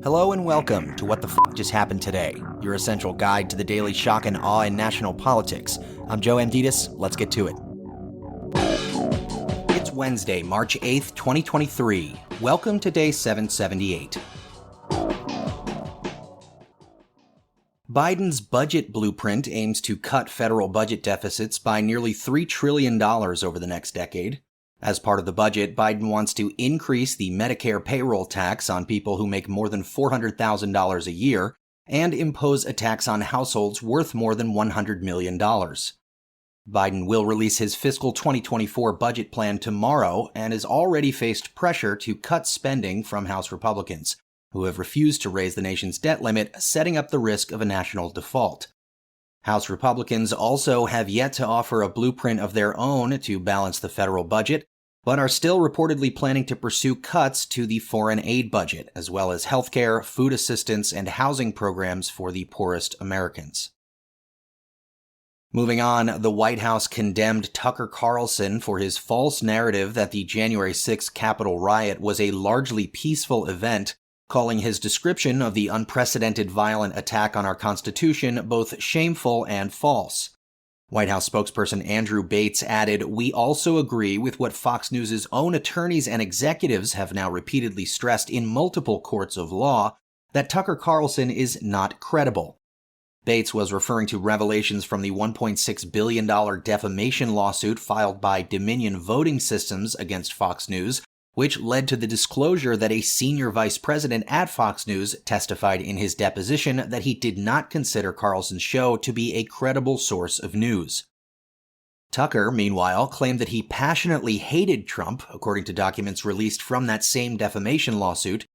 Hello and welcome to What the F*** Just Happened Today, your essential guide to the daily shock and awe in national politics. I'm Joe Amditis. Let's get to it. It's Wednesday, March 8th, 2023. Welcome to day 778. Biden's budget blueprint aims to cut federal budget deficits by nearly $3 trillion over the next decade. As part of the budget, Biden wants to increase the Medicare payroll tax on people who make more than $400,000 a year and impose a tax on households worth more than $100 million. Biden will release his fiscal 2024 budget plan tomorrow and has already faced pressure to cut spending from House Republicans, who have refused to raise the nation's debt limit, setting up the risk of a national default. House Republicans also have yet to offer a blueprint of their own to balance the federal budget, but are still reportedly planning to pursue cuts to the foreign aid budget, as well as healthcare, food assistance, and housing programs for the poorest Americans. Moving on, the White House condemned Tucker Carlson for his false narrative that the January 6th Capitol riot was a largely peaceful event, calling his description of the unprecedented violent attack on our Constitution both shameful and false. White House spokesperson Andrew Bates added, "We also agree with what Fox News' own attorneys and executives have now repeatedly stressed in multiple courts of law, that Tucker Carlson is not credible." Bates was referring to revelations from the $1.6 billion defamation lawsuit filed by Dominion Voting Systems against Fox News, which led to the disclosure that a senior vice president at Fox News testified in his deposition that he did not consider Carlson's show to be a credible source of news. Tucker, meanwhile, claimed that he passionately hated Trump, according to documents released from that same defamation lawsuit.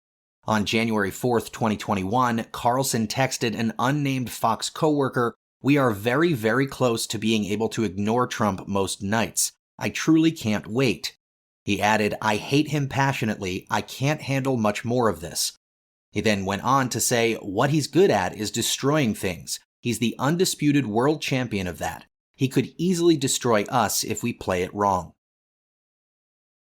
On January 4th, 2021, Carlson texted an unnamed Fox coworker, "We are very, very close to being able to ignore Trump most nights. I truly can't wait." He added, "I hate him passionately. I can't handle much more of this." He then went on to say, "What he's good at is destroying things. He's the undisputed world champion of that. He could easily destroy us if we play it wrong."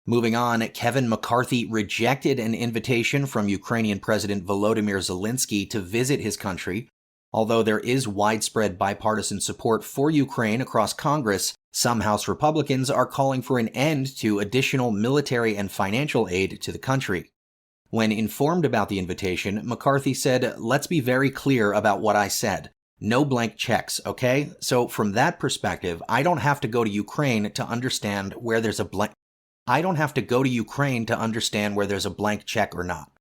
Moving on, Kevin McCarthy rejected an invitation from Ukrainian President Volodymyr Zelensky to visit his country. Although there is widespread bipartisan support for Ukraine across Congress, some House Republicans are calling for an end to additional military and financial aid to the country. When informed about the invitation, McCarthy said, "Let's be very clear about what I said. No blank checks, okay? So from that perspective, I don't have to go to Ukraine to understand where there's a blank check or not."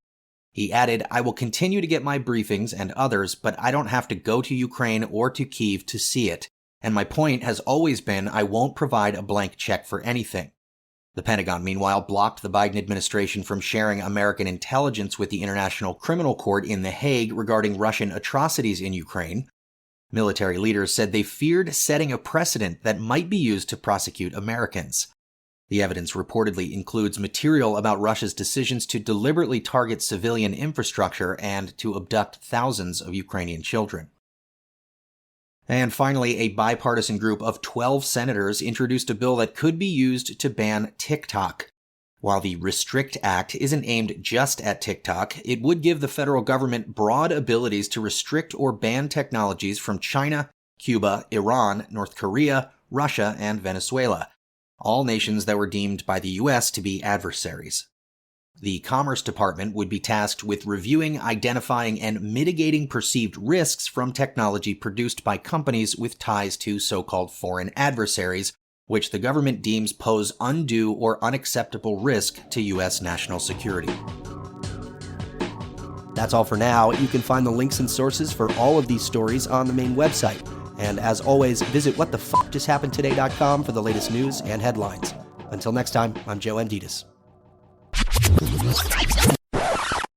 He added, "I will continue to get my briefings and others, but I don't have to go to Ukraine or to Kyiv to see it. And my point has always been I won't provide a blank check for anything." The Pentagon, meanwhile, blocked the Biden administration from sharing American intelligence with the International Criminal Court in The Hague regarding Russian atrocities in Ukraine. Military leaders said they feared setting a precedent that might be used to prosecute Americans. The evidence reportedly includes material about Russia's decisions to deliberately target civilian infrastructure and to abduct thousands of Ukrainian children. And finally, a bipartisan group of 12 senators introduced a bill that could be used to ban TikTok. While the Restrict Act isn't aimed just at TikTok, it would give the federal government broad abilities to restrict or ban technologies from China, Cuba, Iran, North Korea, Russia, and Venezuela, all nations that were deemed by the U.S. to be adversaries. The Commerce Department would be tasked with reviewing, identifying, and mitigating perceived risks from technology produced by companies with ties to so-called foreign adversaries, which the government deems pose undue or unacceptable risk to U.S. national security. That's all for now. You can find the links and sources for all of these stories on the main website. And as always, visit whatthefjusthappenedtoday.com for the latest news and headlines. Until next time, I'm Joe Amditis.